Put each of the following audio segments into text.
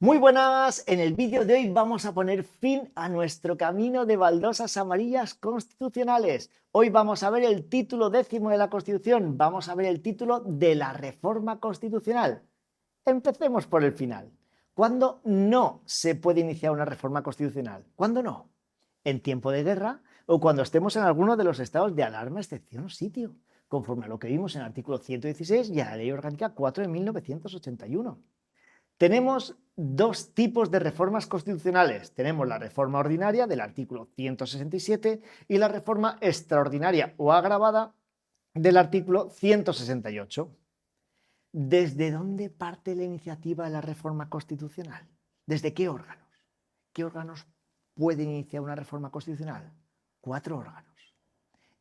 Muy buenas, en el vídeo de hoy vamos a poner fin a nuestro camino de baldosas amarillas constitucionales. Hoy vamos a ver el título 10º de la Constitución, vamos a ver el título de la reforma constitucional. Empecemos por el final. ¿Cuándo no se puede iniciar una reforma constitucional? ¿Cuándo no? ¿En tiempo de guerra o cuando estemos en alguno de los estados de alarma, excepción o sitio? Conforme a lo que vimos en el artículo 116 y a la Ley Orgánica 4 de 1981. Tenemos dos tipos de reformas constitucionales. Tenemos la reforma ordinaria del artículo 167 y la reforma extraordinaria o agravada del artículo 168. ¿Desde dónde parte la iniciativa de la reforma constitucional? ¿Desde qué órganos? ¿Qué órganos pueden iniciar una reforma constitucional? 4 órganos: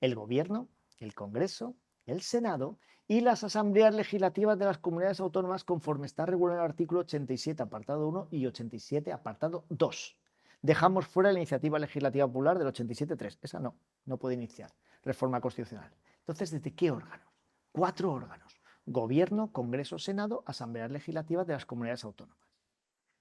el Gobierno, el Congreso, el Senado y las asambleas legislativas de las comunidades autónomas, conforme está regulado en el artículo 87, apartado 1 y 87, apartado 2. Dejamos fuera la iniciativa legislativa popular del 87.3. Esa no puede iniciar reforma constitucional. Entonces, ¿desde qué órganos? 4 órganos: Gobierno, Congreso, Senado, asambleas legislativas de las comunidades autónomas.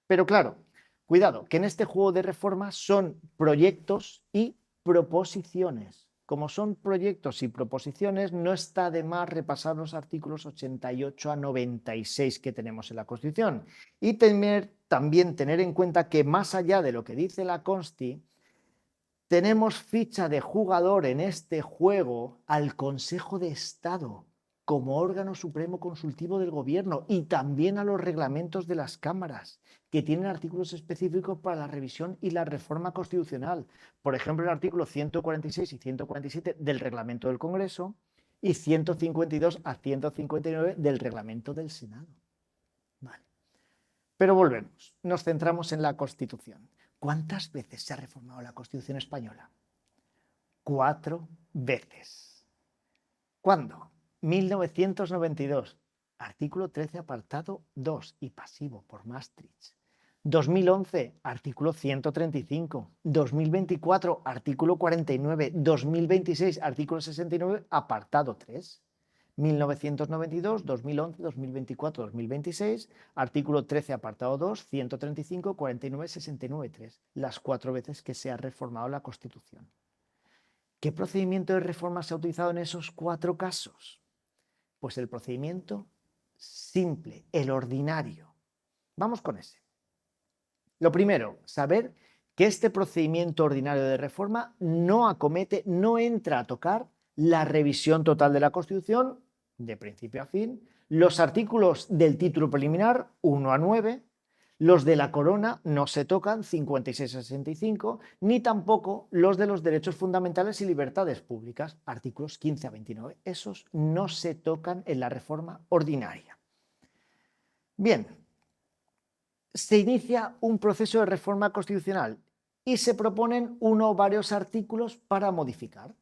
Pero claro, cuidado, que en este juego de reformas son proyectos y proposiciones. Como son proyectos y proposiciones, no está de más repasar los artículos 88 a 96 que tenemos en la Constitución y también tener en cuenta que más allá de lo que dice la Consti, tenemos ficha de jugador en este juego al Consejo de Estado como órgano supremo consultivo del Gobierno y también a los reglamentos de las cámaras, que tienen artículos específicos para la revisión y la reforma constitucional. Por ejemplo, el artículo 146 y 147 del reglamento del Congreso y 152 a 159 del reglamento del Senado. Vale. Pero volvemos, nos centramos en la Constitución. ¿Cuántas veces se ha reformado la Constitución española? 4 veces. ¿Cuándo? 1992, artículo 13, apartado 2 y pasivo por Maastricht. 2011, artículo 135. 2024, artículo 49. 2026, artículo 69, apartado 3. 1992, 2011, 2024, 2026, artículo 13, apartado 2, 135, 49, 69, 3. Las 4 veces que se ha reformado la Constitución. ¿Qué procedimiento de reforma se ha utilizado en esos 4 casos? Pues el procedimiento simple, el ordinario. Vamos con ese. Lo primero, saber que este procedimiento ordinario de reforma no acomete, no entra a tocar la revisión total de la Constitución, de principio a fin, los artículos del título preliminar 1 a 9, los de la corona no se tocan 56 a 65, ni tampoco los de los derechos fundamentales y libertades públicas, artículos 15 a 29. Esos no se tocan en la reforma ordinaria. Bien, se inicia un proceso de reforma constitucional y se proponen uno o varios artículos para modificar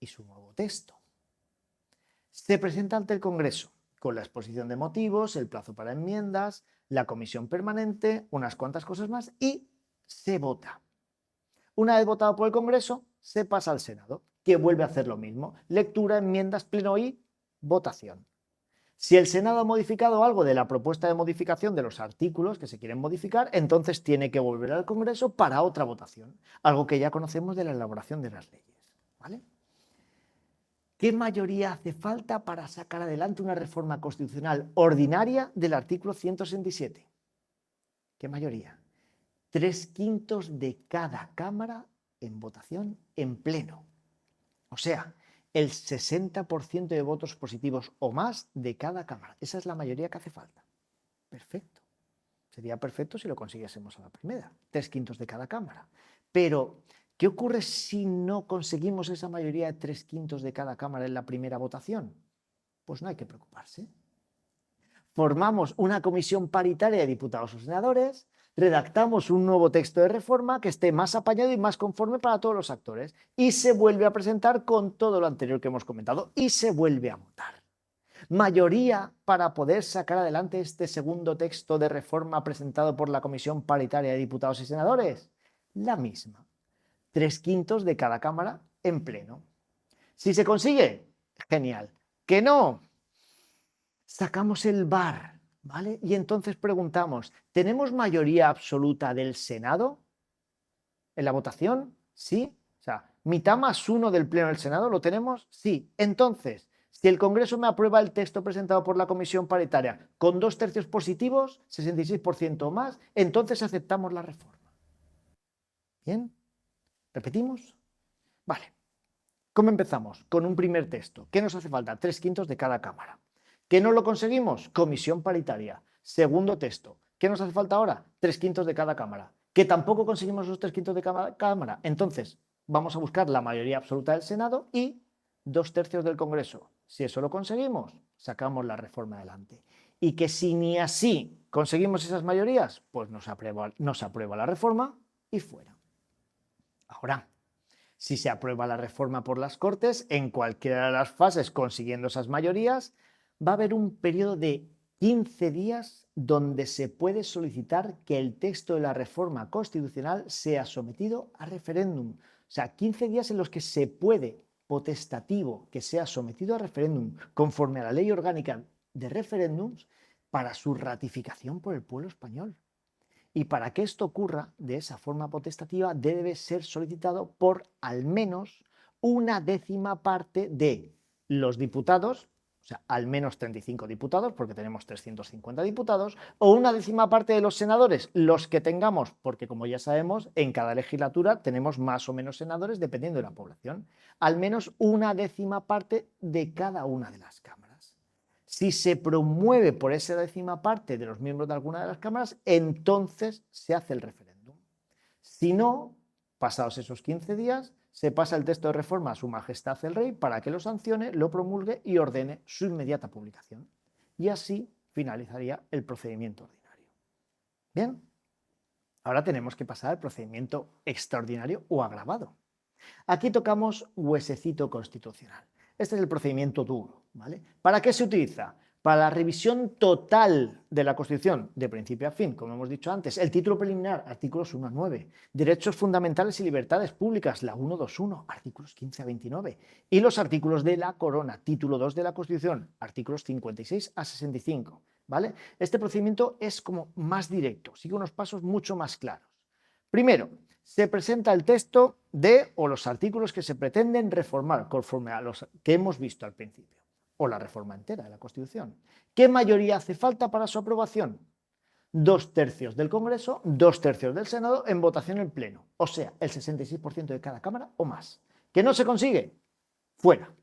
y su nuevo texto. Se presenta ante el Congreso con la exposición de motivos, el plazo para enmiendas, la comisión permanente, unas cuantas cosas más y se vota. Una vez votado por el Congreso, se pasa al Senado, que vuelve a hacer lo mismo: lectura, enmiendas, pleno y votación. Si el Senado ha modificado algo de la propuesta de modificación de los artículos que se quieren modificar, entonces tiene que volver al Congreso para otra votación, algo que ya conocemos de la elaboración de las leyes. ¿Vale? ¿Qué mayoría hace falta para sacar adelante una reforma constitucional ordinaria del artículo 167? ¿Qué mayoría? 3/5 de cada Cámara en votación en pleno. O sea, el 60% de votos positivos o más de cada Cámara. Esa es la mayoría que hace falta. Perfecto. Sería perfecto si lo consiguiésemos a la primera, 3/5 de cada Cámara. Pero, ¿qué ocurre si no conseguimos esa mayoría de 3/5 de cada Cámara en la primera votación? Pues no hay que preocuparse. Formamos una comisión paritaria de diputados o senadores, redactamos un nuevo texto de reforma que esté más apañado y más conforme para todos los actores y se vuelve a presentar con todo lo anterior que hemos comentado y se vuelve a votar. Mayoría para poder sacar adelante este segundo texto de reforma presentado por la Comisión Paritaria de Diputados y Senadores. La misma. 3/5 de cada Cámara en pleno. Si se consigue, genial. Que no, sacamos el VAR. ¿vale? Y entonces preguntamos, ¿tenemos mayoría absoluta del Senado en la votación? ¿Sí? O sea, mitad más uno del Pleno del Senado, ¿lo tenemos? Sí. Entonces, si el Congreso me aprueba el texto presentado por la Comisión Paritaria con 2/3 positivos, 66% o más, entonces aceptamos la reforma. ¿Bien? ¿Repetimos? Vale. ¿Cómo empezamos? Con un primer texto. ¿Qué nos hace falta? 3/5 de cada Cámara. ¿Que no lo conseguimos? Comisión paritaria. Segundo texto. ¿Qué nos hace falta ahora? 3/5 de cada Cámara. ¿Que tampoco conseguimos los 3/5 de cada Cámara? Entonces, vamos a buscar la mayoría absoluta del Senado y 2/3 del Congreso. Si eso lo conseguimos, sacamos la reforma adelante. Y que si ni así conseguimos esas mayorías, pues nos aprueba la reforma y fuera. Ahora, si se aprueba la reforma por las Cortes, en cualquiera de las fases consiguiendo esas mayorías, va a haber un periodo de 15 días donde se puede solicitar que el texto de la reforma constitucional sea sometido a referéndum. O sea, 15 días en los que se puede, potestativo, que sea sometido a referéndum conforme a la ley orgánica de referéndums para su ratificación por el pueblo español. Y para que esto ocurra de esa forma potestativa debe ser solicitado por al menos una décima parte de los diputados, o sea, al menos 35 diputados, porque tenemos 350 diputados, o una décima parte de los senadores, los que tengamos, porque como ya sabemos, en cada legislatura tenemos más o menos senadores dependiendo de la población, al menos una décima parte de cada una de las cámaras. Si se promueve por esa décima parte de los miembros de alguna de las cámaras, entonces se hace el referéndum. Si no, pasados esos 15 días, se pasa el texto de reforma a Su Majestad el Rey para que lo sancione, lo promulgue y ordene su inmediata publicación. Y así finalizaría el procedimiento ordinario. Bien, ahora tenemos que pasar al procedimiento extraordinario o agravado. Aquí tocamos huesecito constitucional. Este es el procedimiento duro, ¿vale? ¿Para qué se utiliza? Para la revisión total de la Constitución, de principio a fin, como hemos dicho antes. El título preliminar, artículos 1 a 9. Derechos fundamentales y libertades públicas, la 121, artículos 15 a 29. Y los artículos de la corona, título 2 de la Constitución, artículos 56 a 65. ¿Vale? Este procedimiento es como más directo, sigue unos pasos mucho más claros. Primero, se presenta el texto de o los artículos que se pretenden reformar conforme a los que hemos visto al principio, o la reforma entera de la Constitución. ¿Qué mayoría hace falta para su aprobación? 2/3 del Congreso, 2/3 del Senado en votación en pleno, o sea, el 66% de cada Cámara o más. ¿Que no se consigue? Fuera.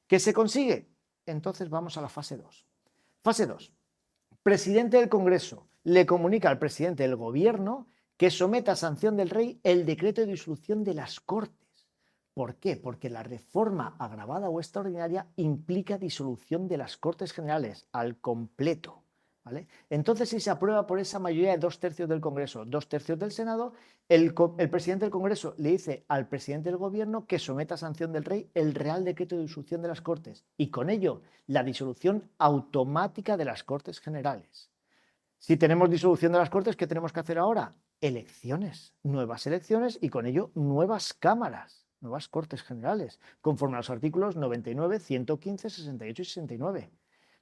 ¿Que se consigue? Entonces vamos a la fase 2. Fase 2. Presidente del Congreso le comunica al presidente del Gobierno que someta a sanción del rey el decreto de disolución de las Cortes. ¿Por qué? Porque la reforma agravada o extraordinaria implica disolución de las Cortes Generales al completo. ¿Vale? Entonces, si se aprueba por esa mayoría de 2/3 del Congreso, 2/3 del Senado, el presidente del Congreso le dice al presidente del Gobierno que someta a sanción del rey el Real Decreto de disolución de las Cortes y con ello la disolución automática de las Cortes Generales. Si tenemos disolución de las Cortes, ¿qué tenemos que hacer ahora? Elecciones, nuevas elecciones y con ello nuevas cámaras, nuevas Cortes Generales, conforme a los artículos 99, 115, 68 y 69.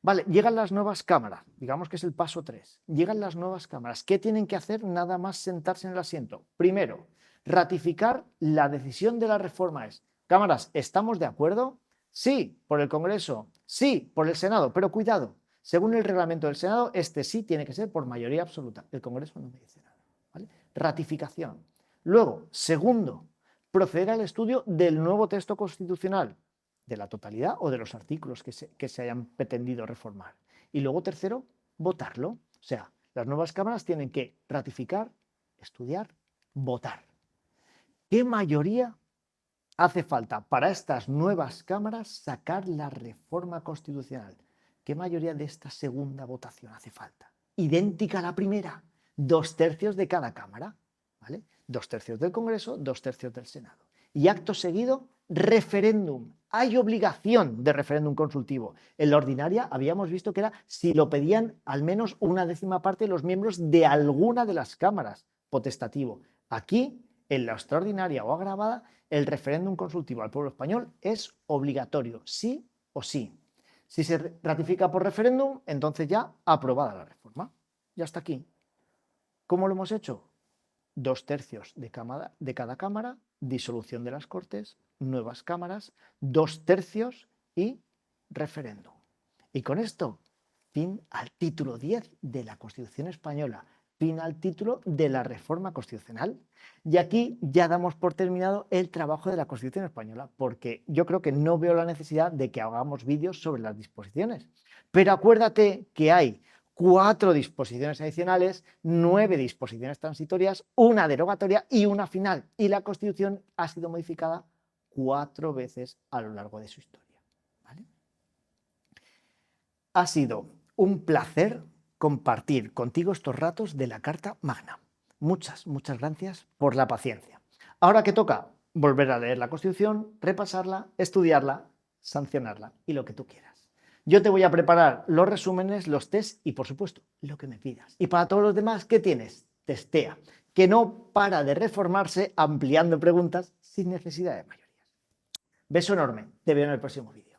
Vale, llegan las nuevas cámaras, digamos que es el paso 3. Llegan las nuevas cámaras. ¿Qué tienen que hacer? Nada más sentarse en el asiento. Primero, ratificar la decisión de la reforma. Cámaras, ¿estamos de acuerdo? Sí, por el Congreso, sí, por el Senado, pero cuidado, según el reglamento del Senado, este sí tiene que ser por mayoría absoluta. El Congreso no me dice nada. ¿Vale? Ratificación. Luego, segundo, proceder al estudio del nuevo texto constitucional, de la totalidad o de los artículos que se hayan pretendido reformar. Y luego, tercero, votarlo. O sea, las nuevas cámaras tienen que ratificar, estudiar, votar. ¿Qué mayoría hace falta para estas nuevas cámaras sacar la reforma constitucional? ¿Qué mayoría de esta segunda votación hace falta? Idéntica a la primera, 2/3 de cada cámara, ¿vale? 2/3 del Congreso, 2/3 del Senado. Y acto seguido, referéndum. Hay obligación de referéndum consultivo. En la ordinaria habíamos visto que era si lo pedían al menos una décima parte de los miembros de alguna de las cámaras, potestativo. Aquí, en la extraordinaria o agravada, el referéndum consultivo al pueblo español es obligatorio, sí o sí. Si se ratifica por referéndum, entonces ya aprobada la reforma. Ya está aquí. ¿Cómo lo hemos hecho? 2/3 de cada cámara, disolución de las Cortes, nuevas cámaras, 2/3 y referéndum. Y con esto, fin al título 10 de la Constitución española, fin al título de la reforma constitucional. Y aquí ya damos por terminado el trabajo de la Constitución española, porque yo creo que no veo la necesidad de que hagamos vídeos sobre las disposiciones. Pero acuérdate que hay 4 disposiciones adicionales, 9 disposiciones transitorias, una derogatoria y una final. Y la Constitución ha sido modificada 4 veces a lo largo de su historia. ¿Vale? Ha sido un placer compartir contigo estos ratos de la Carta Magna. Muchas gracias por la paciencia. Ahora que toca volver a leer la Constitución, repasarla, estudiarla, sancionarla y lo que tú quieras. Yo te voy a preparar los resúmenes, los tests y, por supuesto, lo que me pidas. Y para todos los demás, ¿qué tienes? Testea, que no para de reformarse ampliando preguntas sin necesidad de mayorías. Beso enorme, te veo en el próximo vídeo.